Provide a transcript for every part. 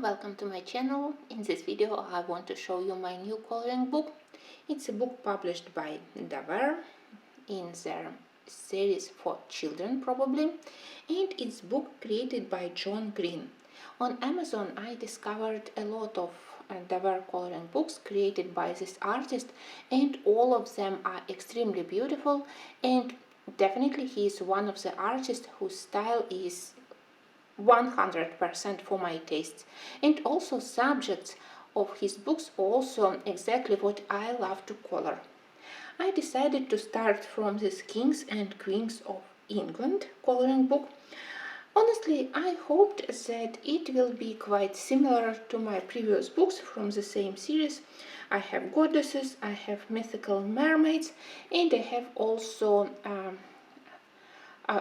Welcome to my channel. In this video I want to show you my new coloring book. It's a book published by Livre in their series for children probably, and it's a book created by John Green. On Amazon I discovered a lot of Livre coloring books created by this artist, and all of them are extremely beautiful, and definitely he is one of the artists whose style is 100% for my tastes, and also subjects of his books also exactly what I love to color. I decided to start from this Kings and Queens of England coloring book. Honestly, I hoped that it will be quite similar to my previous books from the same series. I have goddesses, I have mythical mermaids, and I have also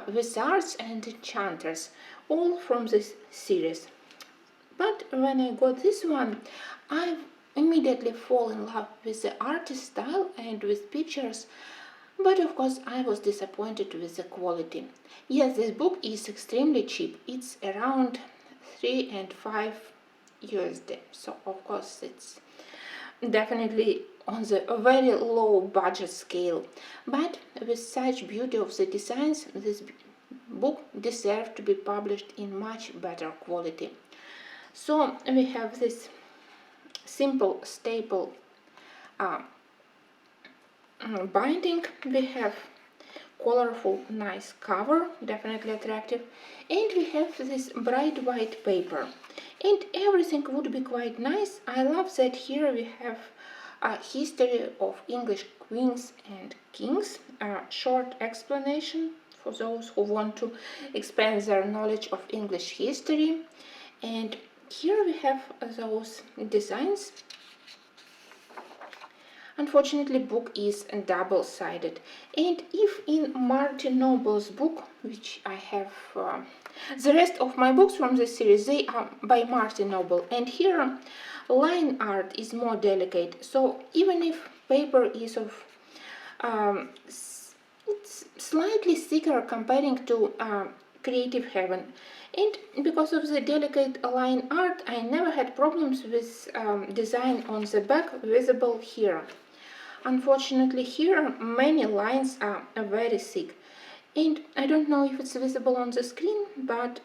wizards and enchanters, all from this series. But when I got this one, I immediately fall in love with the artist style and with pictures, but of course I was disappointed with the quality. Yes, this book is extremely cheap. It's around 3 and 5 USD, so of course it's definitely on the very low budget scale, but with such beauty of the designs, this book deserves to be published in much better quality. So we have this simple staple binding, we have colorful nice cover, definitely attractive, and we have this bright white paper, and everything would be quite nice. I love that here we have a history of English queens and kings, a short explanation for those who want to expand their knowledge of English history, and here we have those designs. Unfortunately, book is double-sided, and if in Martin Noble's book, which I have, the rest of my books from this series, they are by Martin Noble, and here line art is more delicate, so even if paper is of it's slightly thicker comparing to Creative Heaven, and because of the delicate line art I never had problems with design on the back visible here. Unfortunately, here many lines are very thick, and I don't know if it's visible on the screen, but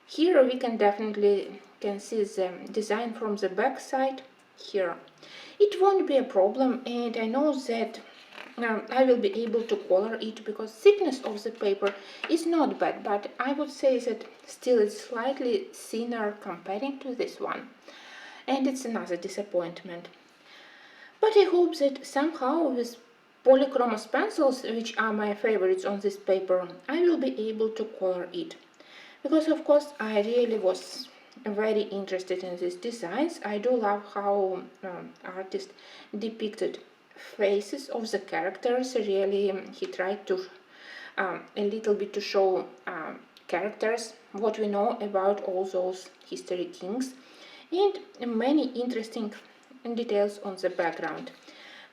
here we can definitely see the design from the back side here. It won't be a problem, and I know that I will be able to color it because thickness of the paper is not bad, but I would say that still it's slightly thinner comparing to this one, and it's another disappointment. But I hope that somehow with polychromos pencils, which are my favorites on this paper, I will be able to color it. Because of course I really was very interested in these designs. I do love how artist depicted faces of the characters. Really, he tried to a little bit to show characters, what we know about all those history kings, and many interesting details on the background.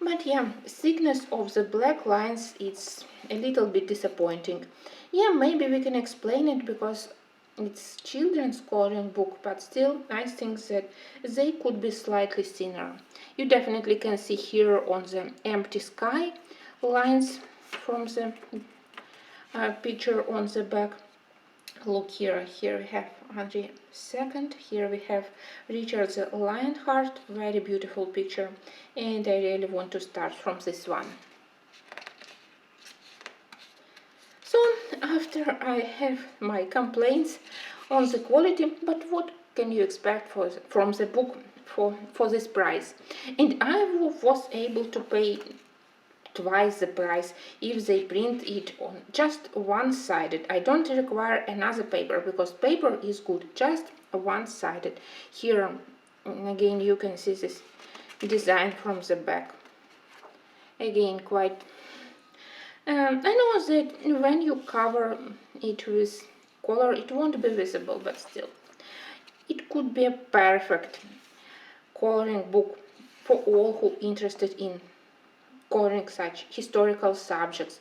But yeah, thickness of the black lines, it's a little bit disappointing. Yeah, maybe we can explain it because it's children's coloring book, but still I think that they could be slightly thinner. You definitely can see here on the empty sky lines from the picture on the back. Look here, here we have Henry II, here we have Richard the Lionheart, very beautiful picture, and I really want to start from this one. So after I have my complaints on the quality, but what can you expect from the book for this price? And I was able to pay twice the price if they print it on just one-sided. I don't require another paper because paper is good, just one-sided. Here again you can see this design from the back. Again, quite I know that when you cover it with color it won't be visible, but still it could be a perfect coloring book for all who interested in coloring such historical subjects.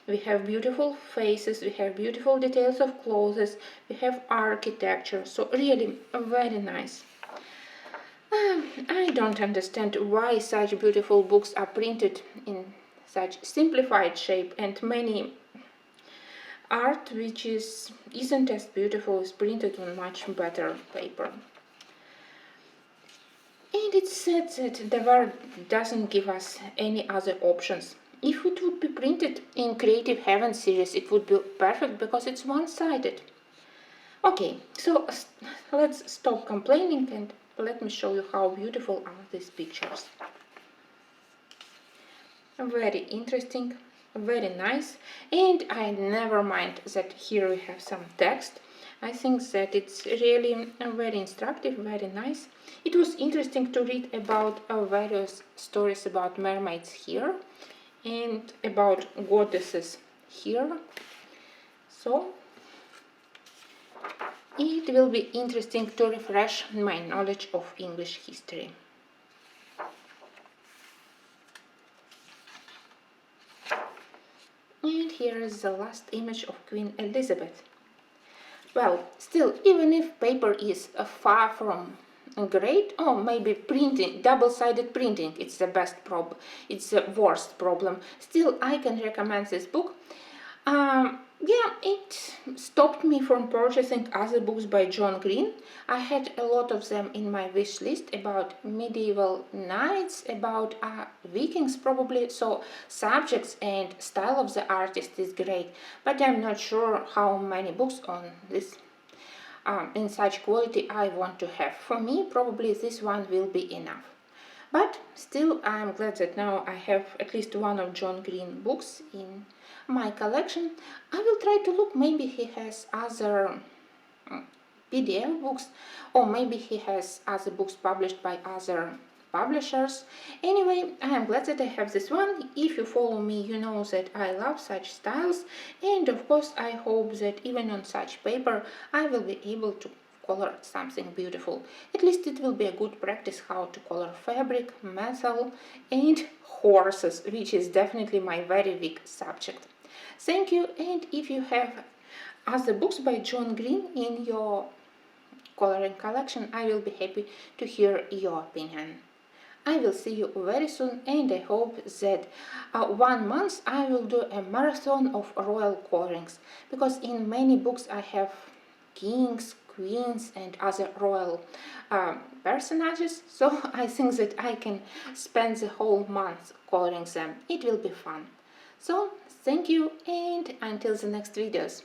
We have beautiful faces, we have beautiful details of clothes, we have architecture, so really very nice. I don't understand why such beautiful books are printed in such simplified shape, and many art which isn't as beautiful is printed on much better paper. And it's sad that the world doesn't give us any other options. If it would be printed in Creative Heaven series, it would be perfect because it's one-sided. Okay, so let's stop complaining and let me show you how beautiful are these pictures. Very interesting, very nice, and I never mind that here we have some text. I think that it's really very instructive, very nice. It was interesting to read about various stories about mermaids here and about goddesses here. So it will be interesting to refresh my knowledge of English history. And here is the last image of Queen Elizabeth. Well, still, even if paper is far from great, or maybe printing, double-sided printing, it's the best problem, it's the worst problem. Still, I can recommend this book. Yeah, it stopped me from purchasing other books by John Green. I had a lot of them in my wish list about medieval knights, about Vikings probably, so subjects and style of the artist is great, but I'm not sure how many books on this in such quality I want to have. For me, probably this one will be enough. But still, I'm glad that now I have at least one of John Green books in my collection. I will try to look, maybe he has other PDF books, or maybe he has other books published by other publishers. Anyway, I am glad that I have this one. If you follow me, you know that I love such styles, and of course I hope that even on such paper I will be able to color something beautiful. At least it will be a good practice how to color fabric, metal and horses, which is definitely my very weak subject. Thank you, and if you have other books by John Green in your coloring collection, I will be happy to hear your opinion. I will see you very soon, and I hope that 1 month I will do a marathon of royal colorings, because in many books I have kings, queens and other royal personages, so I think that I can spend the whole month coloring them. It will be fun. So thank you, and until the next videos.